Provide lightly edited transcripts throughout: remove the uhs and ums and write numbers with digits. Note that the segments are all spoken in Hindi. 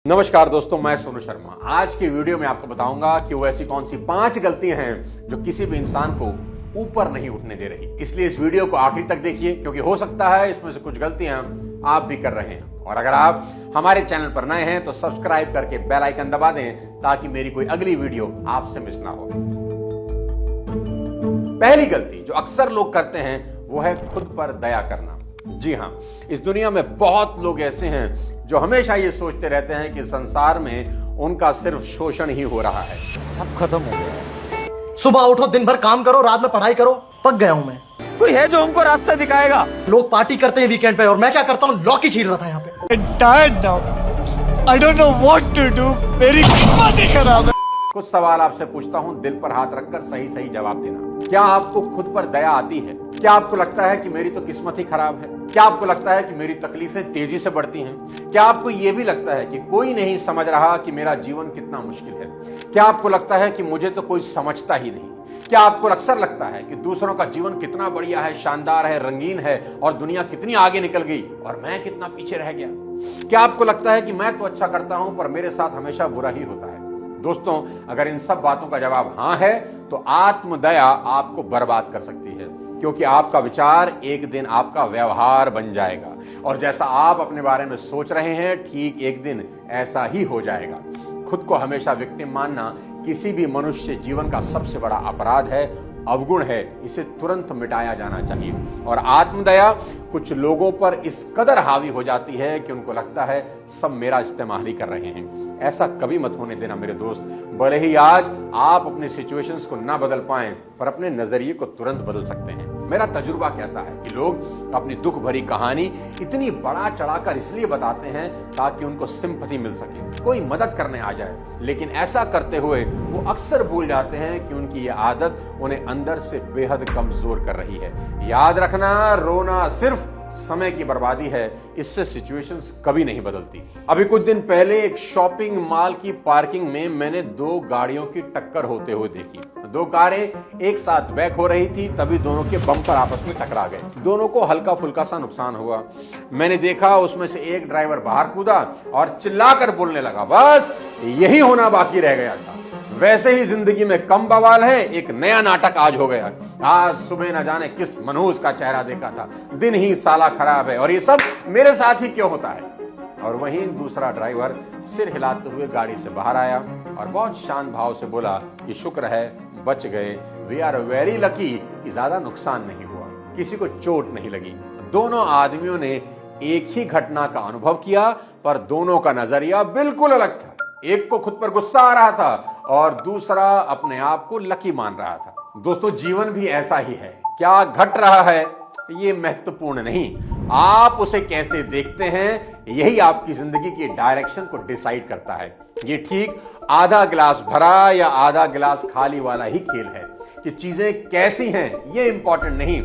नमस्कार दोस्तों, मैं सोनू शर्मा। आज की वीडियो में आपको बताऊंगा कि वो ऐसी कौन सी 5 गलतियां हैं जो किसी भी इंसान को ऊपर नहीं उठने दे रही। इसलिए इस वीडियो को आखिरी तक देखिए, क्योंकि हो सकता है इसमें से कुछ गलतियां आप भी कर रहे हैं। और अगर आप हमारे चैनल पर नए हैं तो सब्सक्राइब करके बेल आइकन दबा दें ताकि मेरी कोई अगली वीडियो आपसे मिस ना हो। पहली गलती जो अक्सर लोग करते हैं वो है खुद पर दया करना। जी हां, इस दुनिया में बहुत लोग ऐसे हैं जो हमेशा ये सोचते रहते हैं कि संसार में उनका सिर्फ शोषण ही हो रहा है। सब खत्म हो गया है। सुबह उठो, दिन भर काम करो, रात में पढ़ाई करो। पक गया हूं मैं। कोई है जो हमको रास्ता दिखाएगा? लोग पार्टी करते हैं वीकेंड पे और मैं क्या करता हूं, लौकी छील रहा था यहाँ पे। tired now. I don't know what to do. मेरी किस्मत ही खराब है। कुछ सवाल आपसे पूछता हूं, दिल पर हाथ रखकर सही सही जवाब देना। क्या आपको खुद पर दया आती है? क्या आपको लगता है कि मेरी तो किस्मत ही खराब है? क्या आपको लगता है कि मेरी तकलीफें तेजी से बढ़ती हैं? क्या आपको यह भी लगता है कि कोई नहीं समझ रहा कि मेरा जीवन कितना मुश्किल है? क्या आपको लगता है कि मुझे तो कोई समझता ही नहीं? क्या आपको अक्सर लगता है कि दूसरों का जीवन कितना बढ़िया है, शानदार है, रंगीन है और दुनिया कितनी आगे निकल गई और मैं कितना पीछे रह गया? क्या आपको लगता है कि मैं तो अच्छा करता हूं पर मेरे साथ हमेशा बुरा ही होता है? दोस्तों, अगर इन सब बातों का जवाब हां है तो आत्मदया आपको बर्बाद कर सकती है, क्योंकि आपका विचार एक दिन आपका व्यवहार बन जाएगा और जैसा आप अपने बारे में सोच रहे हैं ठीक एक दिन ऐसा ही हो जाएगा। खुद को हमेशा विक्टिम मानना किसी भी मनुष्य जीवन का सबसे बड़ा अपराध है, अवगुण है। इसे तुरंत मिटाया जाना चाहिए। और आत्मदया कुछ लोगों पर इस कदर हावी हो जाती है कि उनको लगता है सब मेरा इस्तेमाल ही कर रहे हैं। ऐसा कभी मत होने देना मेरे दोस्त। भले ही आज आप अपनी सिचुएशंस को ना बदल पाएं, पर अपने नजरिए को तुरंत बदल सकते हैं। मेरा तजुर्बा कहता है कि लोग अपनी दुख भरी कहानी इतनी बड़ा चढ़ाकर इसलिए बताते हैं ताकि उनको सिंपैथी मिल सके, कोई मदद करने आ जाए। लेकिन ऐसा करते हुए वो अक्सर भूल जाते हैं कि उनकी ये आदत उन्हें अंदर से बेहद कमजोर कर रही है। याद रखना, रोना सिर्फ समय की बर्बादी है, इससे सिचुएशंस कभी नहीं बदलती। अभी कुछ दिन पहले एक शॉपिंग मॉल की पार्किंग में मैंने 2 गाड़ियों की टक्कर होते हुए देखी। 2 कारें एक साथ बैक हो रही थी, तभी दोनों के बम्पर आपस में टकरा गए। दोनों को हल्का फुल्का सा नुकसान हुआ। मैंने देखा उसमें से एक ड्राइवर बाहर कूदा और चिल्लाकर बोलने लगा, बस यही होना बाकी रह गया था। वैसे ही जिंदगी में कम बवाल है, एक नया नाटक आज हो गया। आज सुबह न जाने किस मनहूस का चेहरा देखा था, दिन ही साला खराब है और ये सब मेरे साथ ही क्यों होता है। और वहीं दूसरा ड्राइवर सिर हिलाते हुए गाड़ी से बाहर आया और बहुत शांत भाव से बोला कि शुक्र है बच गए, वी आर वेरी लकी कि ज्यादा नुकसान नहीं हुआ, किसी को चोट नहीं लगी। दोनों आदमियों ने एक ही घटना का अनुभव किया, पर दोनों का नजरिया बिल्कुल अलग था। एक को खुद पर गुस्सा आ रहा था और दूसरा अपने आप को लकी मान रहा था। दोस्तों, जीवन भी ऐसा ही है। क्या घट रहा है ये महत्वपूर्ण नहीं, आप उसे कैसे देखते हैं यही आपकी जिंदगी की डायरेक्शन को डिसाइड करता है। ये ठीक आधा गिलास भरा या आधा गिलास खाली वाला ही खेल है कि चीजें कैसी हैं ये इंपॉर्टेंट नहीं,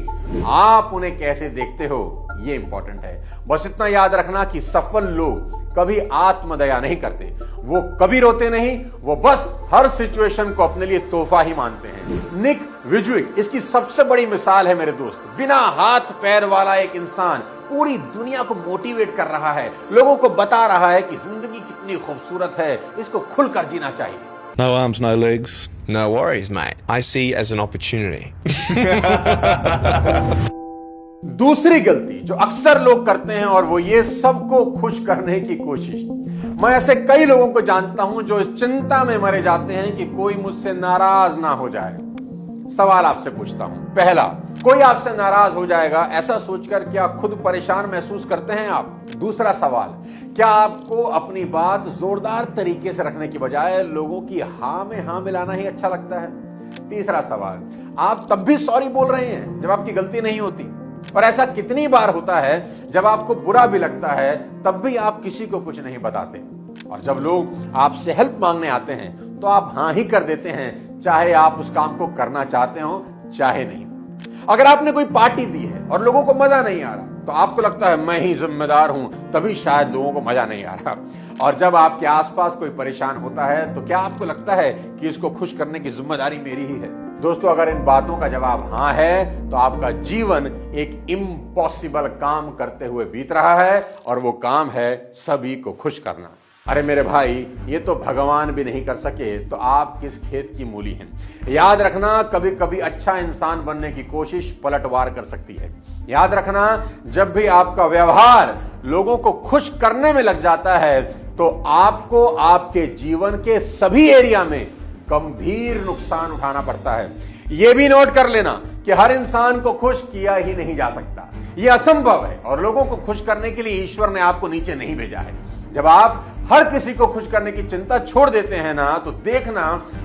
आप उन्हें कैसे देखते हो ये इंपॉर्टेंट है। बस इतना याद रखना कि सफल लोग कभी आत्मदया नहीं करते, वो कभी रोते नहीं, वो बस हर सिचुएशन को अपने लिए तोहफा ही मानते हैं। निक विजुइक इसकी सबसे बड़ी मिसाल है मेरे दोस्त। बिना हाथ पैर वाला एक इंसान पूरी दुनिया को मोटिवेट कर रहा है, लोगों को बता रहा है कि जिंदगी कितनी खूबसूरत है, इसको खुलकर जीना चाहिए। No arms, no legs. No worries, mate. I see as an opportunity. दूसरी गलती जो अक्सर लोग करते हैं और वो ये सबको खुश करने की कोशिश। मैं ऐसे कई लोगों को जानता हूं जो इस चिंता में मरे जाते हैं कि कोई मुझसे नाराज ना हो जाए। सवाल आपसे पूछता हूं, पहला, कोई आपसे नाराज हो जाएगा ऐसा सोचकर क्या खुद परेशान महसूस करते हैं आप? दूसरा सवाल, क्या आपको अपनी बात जोरदार तरीके से रखने की बजाय लोगों की हां में हां मिलाना ही अच्छा लगता है? तीसरा सवाल, आप तब भी सॉरी बोल रहे हैं जब आपकी गलती नहीं होती। और ऐसा कितनी बार होता है जब आपको बुरा भी लगता है तब भी आप किसी को कुछ नहीं बताते, और जब लोग आपसे हेल्प मांगने आते हैं तो आप हां ही कर देते हैं, चाहे आप उस काम को करना चाहते हो चाहे नहीं। अगर आपने कोई पार्टी दी है और लोगों को मजा नहीं आ रहा तो आपको लगता है मैं ही जिम्मेदार हूं, तभी शायद लोगों को मजा नहीं आ रहा। और जब आपके आसपास कोई परेशान होता है तो क्या आपको लगता है कि इसको खुश करने की जिम्मेदारी मेरी ही है? दोस्तों, अगर इन बातों का जवाब हां है तो आपका जीवन एक इम्पॉसिबल काम करते हुए बीत रहा है, और वो काम है सभी को खुश करना। अरे मेरे भाई, ये तो भगवान भी नहीं कर सके तो आप किस खेत की मूली हैं। याद रखना, कभी कभी अच्छा इंसान बनने की कोशिश पलटवार कर सकती है। याद रखना, जब भी आपका व्यवहार लोगों को खुश करने में लग जाता है तो आपको आपके जीवन के सभी एरिया में गंभीर नुकसान उठाना पड़ता है। यह भी नोट कर लेना कि हर इंसान को खुश किया ही नहीं जा सकता, यह असंभव है। और लोगों को खुश करने के लिए ईश्वर ने आपको नीचे नहीं भेजा है। जब आप हर किसी को खुश करने की चिंता छोड़ देते हैं ना, तो देखना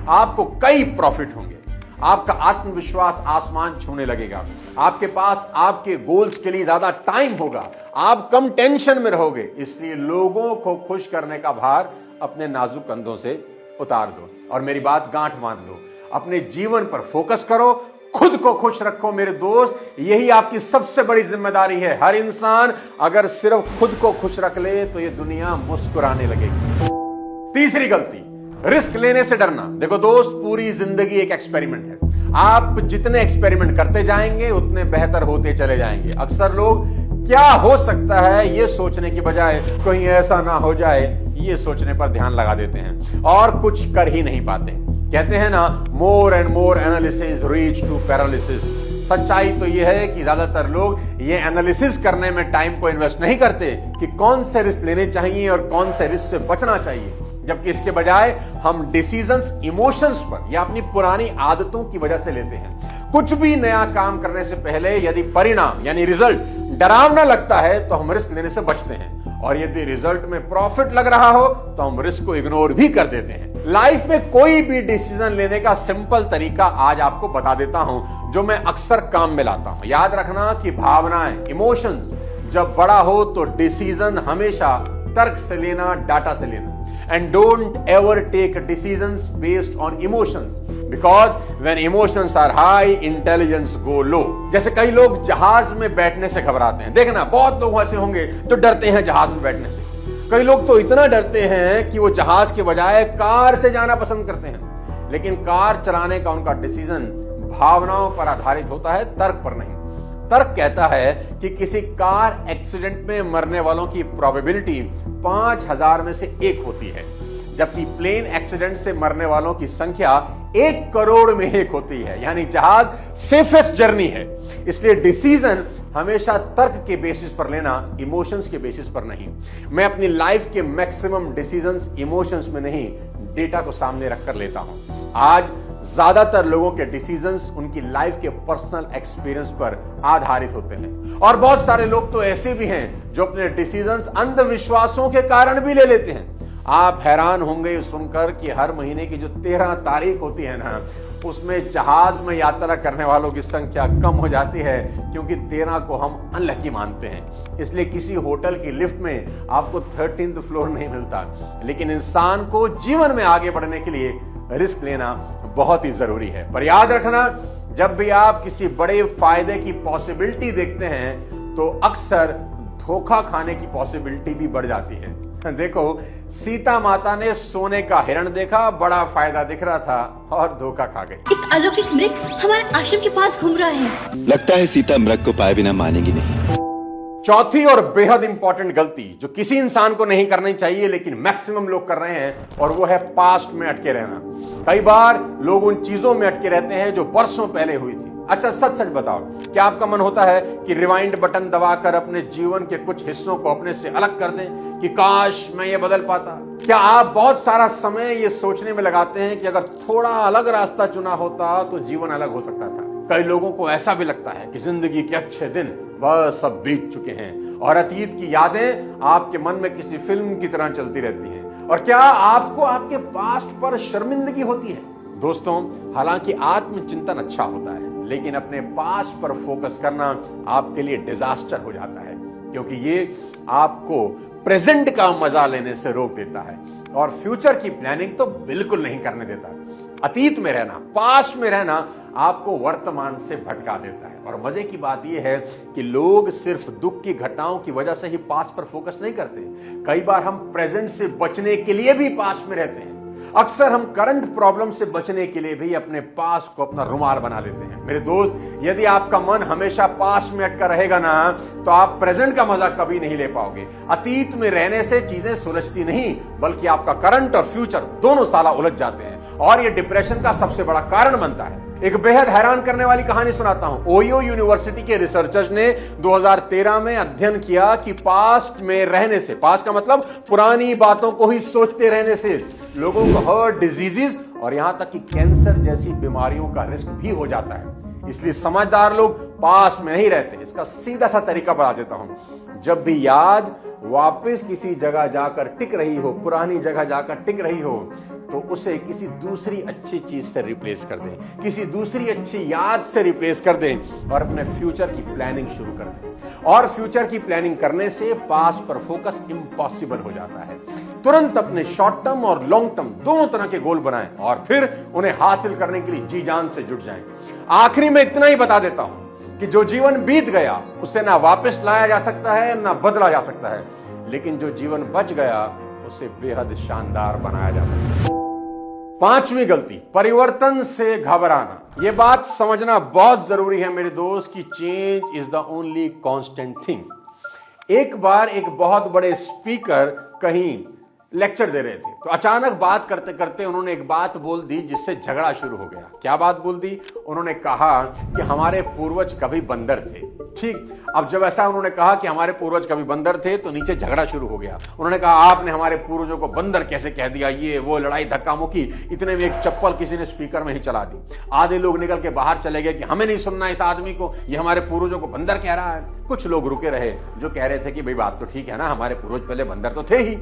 आपको कई प्रॉफिट होंगे। आपका आत्मविश्वास आसमान छूने लगेगा। आपके पास आपके गोल्स के लिए ज्यादा टाइम होगा। आप कम टेंशन में रहोगे। इसलिए लोगों को खुश करने का भार अपने नाजुक कंधों से उतार दो और मेरी बात गांठ बांध लो। अपने जीवन पर फोकस करो, खुद को खुश रखो मेरे दोस्त। यही आपकी सबसे बड़ी जिम्मेदारी है। हर इंसान अगर सिर्फ खुद को खुश रख ले तो ये दुनिया मुस्कुराने लगेगी। तीसरी गलती, रिस्क लेने से डरना। देखो दोस्त, पूरी जिंदगी एक एक्सपेरिमेंट है। आप जितने एक्सपेरिमेंट करते जाएंगे उतने बेहतर होते चले जाएंगे। अक्सर लोग क्या हो सकता है ये सोचने की बजाय कहीं ऐसा ना हो जाए ये सोचने पर ध्यान लगा देते हैं और कुछ कर ही नहीं पाते। कहते हैं ना, more and more analysis reach to paralysis. सच्चाई तो यह है कि ज्यादातर लोग ये एनालिसिस करने में टाइम को इन्वेस्ट नहीं करते कि कौन से रिस्क लेने चाहिए और कौन से रिस्क से बचना चाहिए, जबकि इसके बजाय हम डिसीजंस इमोशंस पर या अपनी पुरानी आदतों की वजह से लेते हैं। कुछ भी नया काम करने से पहले यदि परिणाम यानी रिजल्ट डरावना लगता है तो हम रिस्क लेने से बचते हैं, और यदि रिजल्ट में प्रॉफिट लग रहा हो तो हम रिस्क को इग्नोर भी कर देते हैं। लाइफ में कोई भी डिसीजन लेने का सिंपल तरीका आज आपको बता देता हूं, जो मैं अक्सर काम में लाता हूं। याद रखना कि भावनाएं, इमोशंस जब बड़ा हो तो डिसीजन हमेशा तर्क से लेना, डाटा से लेना। And don't ever take decisions based on emotions because when emotions are high, intelligence go low. जैसे कई लोग जहाज में बैठने से घबराते हैं। देखना, बहुत लोग ऐसे होंगे जो डरते हैं जहाज में बैठने से। कई लोग तो इतना डरते हैं कि वो जहाज के बजाय कार से जाना पसंद करते हैं। लेकिन कार चलाने का उनका डिसीजन भावनाओं पर आधारित होता है, तर्क पर नहीं। तर्क कहता है कि किसी कार एक्सीडेंट में मरने वालों की प्रोबेबिलिटी 5000 में से 1 होती है, जबकि प्लेन एक्सीडेंट से मरने वालों की संख्या 1 करोड़ में 1 होती है। यानी जहाज सेफेस्ट जर्नी है। इसलिए डिसीजन हमेशा तर्क के बेसिस पर लेना, इमोशंस के बेसिस पर नहीं। मैं अपनी लाइफ के मैक्सिमम डिसीजंस इमोशंस में नहीं, डेटा को सामने रखकर लेता हूं। आज ज्यादातर लोगों के डिसीजंस उनकी लाइफ के पर्सनल एक्सपीरियंस पर आधारित होते हैं, और बहुत सारे लोग तो ऐसे भी हैं जो अपने डिसीजंस अंधविश्वासों के कारण भी ले लेते हैं। आप हैरान होंगे सुनकर कि हर महीने की जो 13 तारीख होती है ना, उसमें जहाज में यात्रा करने वालों की संख्या कम हो जाती है, क्योंकि 13 को हम अनलकी मानते हैं। इसलिए किसी होटल की लिफ्ट में आपको 13th फ्लोर नहीं मिलता। लेकिन इंसान को जीवन में आगे बढ़ने के लिए रिस्क लेना बहुत ही जरूरी है। पर याद रखना, जब भी आप किसी बड़े फायदे की पॉसिबिलिटी देखते हैं तो अक्सर धोखा खाने की पॉसिबिलिटी भी बढ़ जाती है। देखो, सीता माता ने सोने का हिरण देखा, बड़ा फायदा दिख रहा था और धोखा खा गई। एक अलौकिक मृग हमारे आश्रम के पास घूम रहा है। लगता है सीता मृग को पाए बिना मानेगी नहीं। चौथी और बेहद इंपॉर्टेंट गलती जो किसी इंसान को नहीं करनी चाहिए लेकिन मैक्सिमम लोग कर रहे हैं, और वो है पास्ट में अटके रहना। कई बार लोग उन चीजों में अटके रहते हैं जो बरसों पहले हुई थी। अच्छा, सच सच बताओ, क्या आपका मन होता है कि रिवाइंड बटन दबाकर अपने जीवन के कुछ हिस्सों को अपने से अलग कर दें कि काश मैं ये बदल पाता? क्या आप बहुत सारा समय ये सोचने में लगाते हैं कि अगर थोड़ा अलग रास्ता चुना होता तो जीवन अलग हो सकता था? कई लोगों को ऐसा भी लगता है कि जिंदगी के अच्छे दिन बस अब बीत चुके हैं और अतीत की यादें आपके मन में किसी फिल्म की तरह चलती रहती हैं। और क्या आपको आपके पास्ट पर शर्मिंदगी होती है? दोस्तों, हालांकि आत्मचिंतन अच्छा होता है, लेकिन अपने पास्ट पर फोकस करना आपके लिए डिजास्टर हो जाता है, क्योंकि ये आपको प्रेजेंट का मजा लेने से रोक देता है और फ्यूचर की प्लानिंग तो बिल्कुल नहीं करने देता। अतीत में रहना, पास्ट में रहना आपको वर्तमान से भटका देता है। और मजे की बात यह है कि लोग सिर्फ दुख की घटनाओं की वजह से ही पास्ट पर फोकस नहीं करते। कई बार हम प्रेजेंट से बचने के लिए भी पास्ट में रहते हैं। अक्सर हम करंट प्रॉब्लम से बचने के लिए भी अपने पास को अपना रुमाल बना लेते हैं। मेरे दोस्त, यदि आपका मन हमेशा पास में अटका रहेगा ना, तो आप प्रेजेंट का मजा कभी नहीं ले पाओगे। अतीत में रहने से चीजें सुलझती नहीं, बल्कि आपका करंट और फ्यूचर दोनों साला उलझ जाते हैं और यह डिप्रेशन का सबसे बड़ा कारण बनता है। एक बेहद हैरान करने वाली कहानी सुनाता हूं। ओयो यूनिवर्सिटी के रिसर्चर्स ने 2013 में अध्ययन किया कि पास्ट में रहने से, पास्ट का मतलब पुरानी बातों को ही सोचते रहने से, लोगों को हार्ट डिजीजेस और यहां तक कि कैंसर जैसी बीमारियों का रिस्क भी हो जाता है। इसलिए समझदार लोग पास्ट में नहीं रहते। इसका सीधा सा तरीका बता देता हूं। जब भी याद वापस किसी जगह जाकर टिक रही हो, पुरानी जगह जाकर टिक रही हो, तो उसे किसी दूसरी अच्छी चीज से रिप्लेस कर दें, किसी दूसरी अच्छी याद से रिप्लेस कर दें और अपने फ्यूचर की प्लानिंग शुरू कर दें। और फ्यूचर की प्लानिंग करने से पास्ट पर फोकस इम्पॉसिबल हो जाता है। तुरंत अपने शॉर्ट टर्म और लॉन्ग टर्म दोनों तरह के गोल बनाएं और फिर उन्हें हासिल करने के लिए जी जान से जुट जाएं। आखिरी में इतना ही बता देता हूं कि जो जीवन बीत गया उसे ना वापस लाया जा सकता है, ना बदला जा सकता है, लेकिन जो जीवन बच गया उसे बेहद शानदार बनाया जा सकता है। पांचवी गलती, परिवर्तन से घबराना। यह बात समझना बहुत जरूरी है मेरे दोस्त कि change is the only constant thing. एक बार एक बहुत बड़े स्पीकर कहीं लेक्चर दे रहे थे, तो अचानक बात करते करते उन्होंने एक बात बोल दी जिससे झगड़ा शुरू हो गया। क्या बात बोल दी? उन्होंने कहा कि हमारे पूर्वज कभी बंदर थे। ठीक, अब जब ऐसा उन्होंने कहा कि हमारे पूर्वज कभी बंदर थे, तो नीचे झगड़ा शुरू हो गया। उन्होंने कहा आपने हमारे पूर्वजों को बंदर कैसे कह दिया, ये वो, लड़ाई धक्का मुक्की। इतने में एक चप्पल किसी ने स्पीकर में ही चला दी। आधे लोग निकल के बाहर चले गए कि हमें नहीं सुनना इस आदमी को, ये हमारे पूर्वजों को बंदर कह रहा है। कुछ लोग रुके रहे जो कह रहे थे कि भाई बात तो ठीक है ना, हमारे पूर्वज पहले बंदर तो थे ही।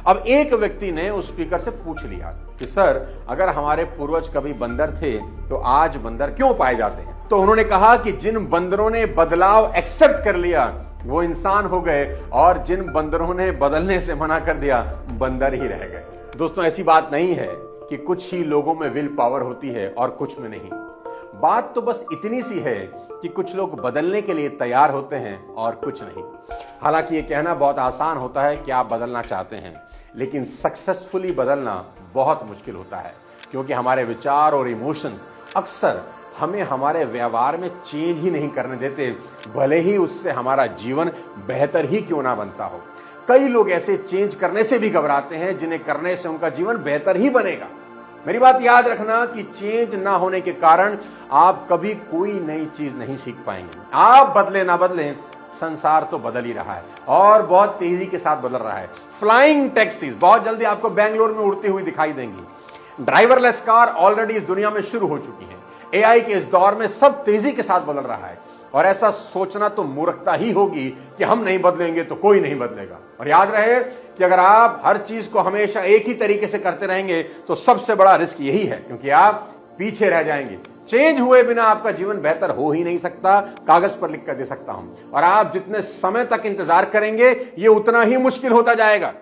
अब एक व्यक्ति ने उस स्पीकर से पूछ लिया कि सर, अगर हमारे पूर्वज कभी बंदर थे तो आज बंदर क्यों पाए जाते हैं? तो उन्होंने कहा कि जिन बंदरों ने बदलाव एक्सेप्ट कर लिया वो इंसान हो गए और जिन बंदरों ने बदलने से मना कर दिया बंदर ही रह गए। दोस्तों, ऐसी बात नहीं है कि कुछ ही लोगों में विल पावर होती है और कुछ में नहीं। बात तो बस इतनी सी है कि कुछ लोग बदलने के लिए तैयार होते हैं और कुछ नहीं। हालांकि ये कहना बहुत आसान होता है कि आप बदलना चाहते हैं, लेकिन सक्सेसफुली बदलना बहुत मुश्किल होता है, क्योंकि हमारे विचार और इमोशंस अक्सर हमें हमारे व्यवहार में चेंज ही नहीं करने देते, भले ही उससे हमारा जीवन बेहतर ही क्यों ना बनता हो। कई लोग ऐसे चेंज करने से भी घबराते हैं जिन्हें करने से उनका जीवन बेहतर ही बनेगा। मेरी बात याद रखना कि चेंज ना होने के कारण आप कभी कोई नई चीज नहीं सीख पाएंगे। आप बदले ना बदले, संसार तो बदल ही रहा है और बहुत तेजी के साथ बदल रहा है। फ्लाइंग टैक्सीज बहुत जल्दी आपको बेंगलोर में उड़ती हुई दिखाई देंगी। ड्राइवरलेस कार ऑलरेडी इस दुनिया में शुरू हो चुकी है। एआई के इस दौर में सब तेजी के साथ बदल रहा है और ऐसा सोचना तो मूर्खता ही होगी कि हम नहीं बदलेंगे तो कोई नहीं बदलेगा। और याद रहे कि अगर आप हर चीज को हमेशा एक ही तरीके से करते रहेंगे तो सबसे बड़ा रिस्क यही है, क्योंकि आप पीछे रह जाएंगे। चेंज हुए बिना आपका जीवन बेहतर हो ही नहीं सकता। कागज पर लिख कर दे सकता हूं, और आप जितने समय तक इंतजार करेंगे ये उतना ही मुश्किल होता जाएगा।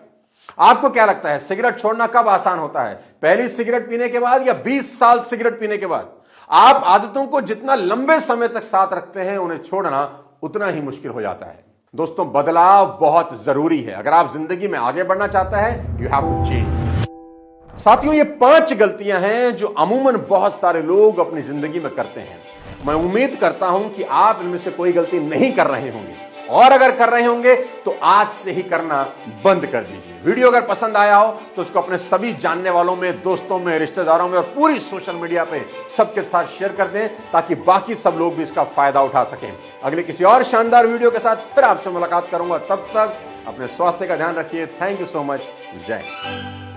आपको क्या लगता है, सिगरेट छोड़ना कब आसान होता है? पहली सिगरेट पीने के बाद या 20 साल सिगरेट पीने के बाद? आप आदतों को जितना लंबे समय तक साथ रखते हैं, उन्हें छोड़ना उतना ही मुश्किल हो जाता है। दोस्तों, बदलाव बहुत जरूरी है। अगर आप जिंदगी में आगे बढ़ना चाहते हैं, यू हैव टू चेंज। साथियों, ये 5 गलतियां हैं जो अमूमन बहुत सारे लोग अपनी जिंदगी में करते हैं। मैं उम्मीद करता हूं कि आप इनमें से कोई गलती नहीं कर रहे होंगे, और अगर कर रहे होंगे तो आज से ही करना बंद कर दीजिए। वीडियो अगर पसंद आया हो तो उसको अपने सभी जानने वालों में, दोस्तों में, रिश्तेदारों में और पूरी सोशल मीडिया पे सबके साथ शेयर कर दें, ताकि बाकी सब लोग भी इसका फायदा उठा सकें। अगले किसी और शानदार वीडियो के साथ फिर आपसे मुलाकात करूंगा। तब तक अपने स्वास्थ्य का ध्यान रखिए। Thank you so much. जय हिंद।